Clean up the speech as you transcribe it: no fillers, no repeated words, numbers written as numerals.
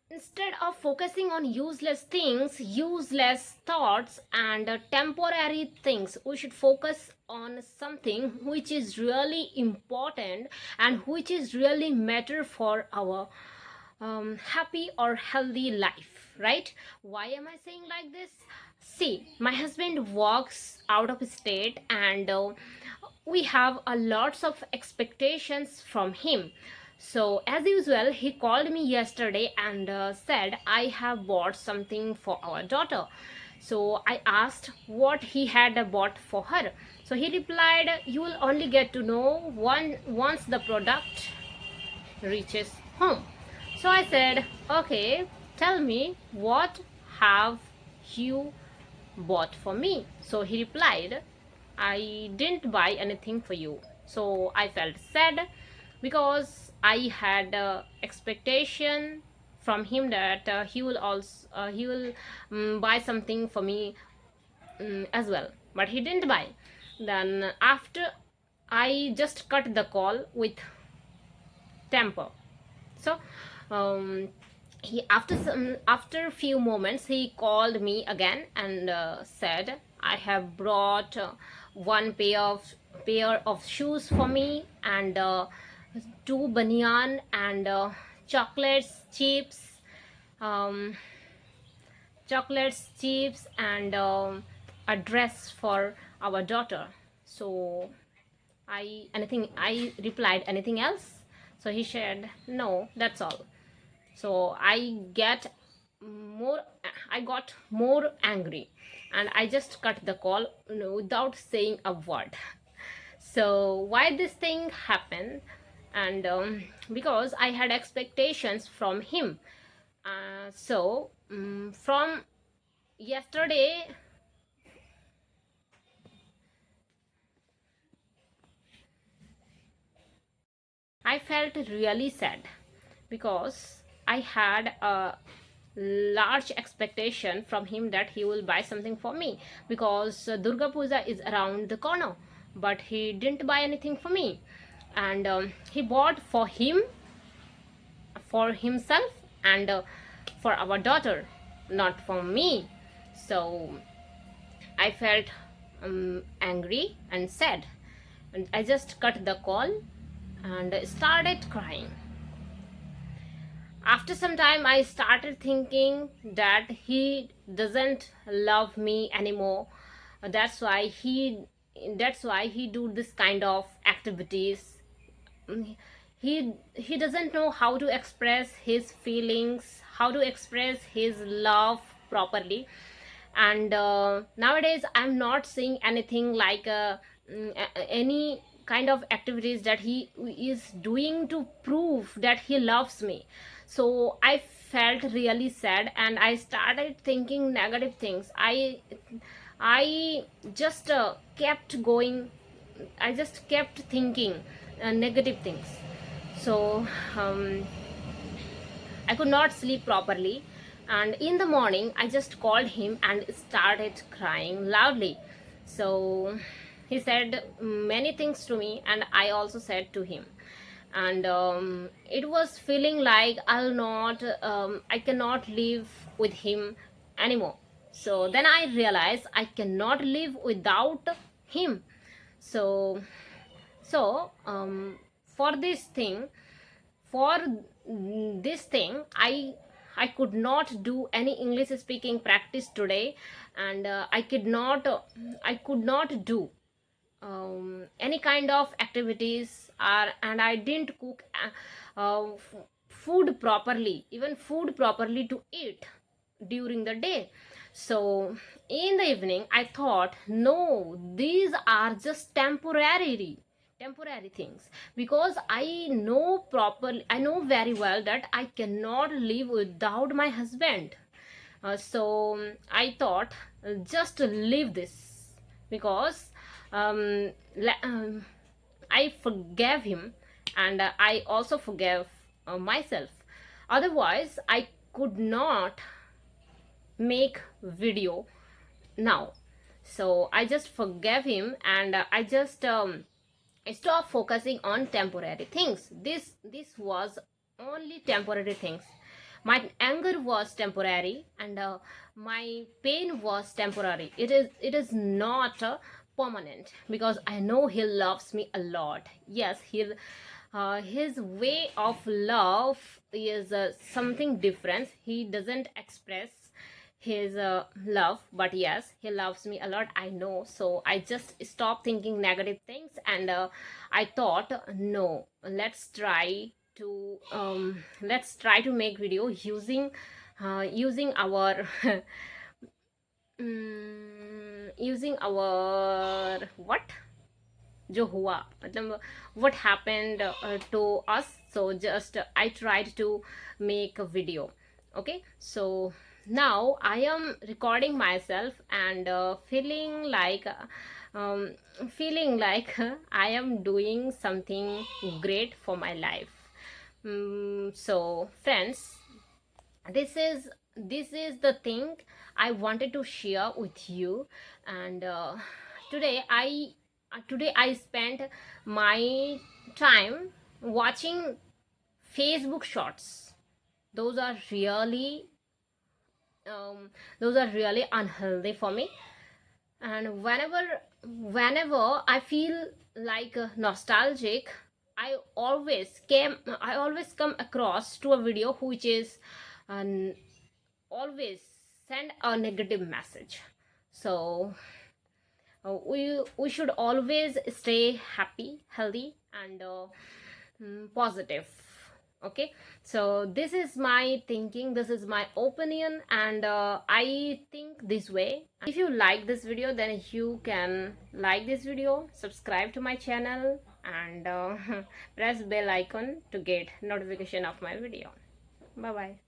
Instead of focusing on useless things, useless thoughts, and temporary things, we should focus on something which is really important and which is really matter for our happy or healthy life, right? Why am I saying like this? See, my husband walks out of state, and we have a lots of expectations from him. So as usual, he called me yesterday and said I have bought something for our daughter. So I asked what he had bought for her. So he replied, you will only get to know once the product reaches home. So I said, okay, tell me, what have you bought for me? So he replied, I didn't buy anything for you. So I felt sad because I had expectation from him that he will buy something for me as well, but he didn't buy. Then after, I just cut the call with temper. So um, he after a few moments he called me again and said I have brought one pair of shoes for me, and two banyan, and chocolates chips, um, and a dress for our daughter. So I replied, anything else? So he said, no, that's all. So I got more angry, and I just cut the call, without saying a word. So why this thing happened? And because I had expectations from him. From yesterday, I felt really sad because I had a large expectation from him that he will buy something for me, because Durga Puja is around the corner, but he didn't buy anything for me. And he bought for him, for himself, and for our daughter, not for me. So I felt angry and sad, and I just cut the call and started crying. After some time, I started thinking that he doesn't love me anymore. That's why he do this kind of activities. He doesn't know how to express his feelings, how to express his love properly. And nowadays I'm not seeing anything like any kind of activities that he is doing to prove that he loves me. So I felt really sad, and I started thinking negative things. I just kept going. I just kept thinking negative things. So I could not sleep properly. And in the morning, I just called him and started crying loudly. So he said many things to me, and I also said to him. And it was feeling like I cannot live with him anymore. So then I realized I cannot live without him. So for this thing, for this thing, I could not do any English speaking practice today, and I could not do any kind of activities, and I didn't cook food properly, even food properly to eat during the day. So in the evening I thought, no, these are just temporary things, because I know very well that I cannot live without my husband. So I thought, just leave this, because um, I forgave him, and I also forgave myself. Otherwise I could not make video now. So I just forgave him, and I just stop focusing on temporary things. This was only temporary things. My anger was temporary, and my pain was temporary. It is not permanent, because I know he loves me a lot. Yes, his way of love is something different. He doesn't express his love, but yes, he loves me a lot, I know. So I just stopped thinking negative things, and I thought, no, let's try to make video using our using our what जो हुआ, मतलब what happened to us. So just I tried to make a video. Okay, so now I am recording myself, and um, feeling like I am doing something great for my life. So friends, this is the thing I wanted to share with you. And today i today I spent my time watching Facebook shorts. Those are really those are really unhealthy for me. And whenever I feel like nostalgic, I always come across to a video which is um, always send a negative message. So we should always stay happy, healthy, and positive. Okay, so this is my thinking, this is my opinion, and I think this way. If you like this video, then you can like this video, subscribe to my channel, and press bell icon to get notification of my video. Bye bye.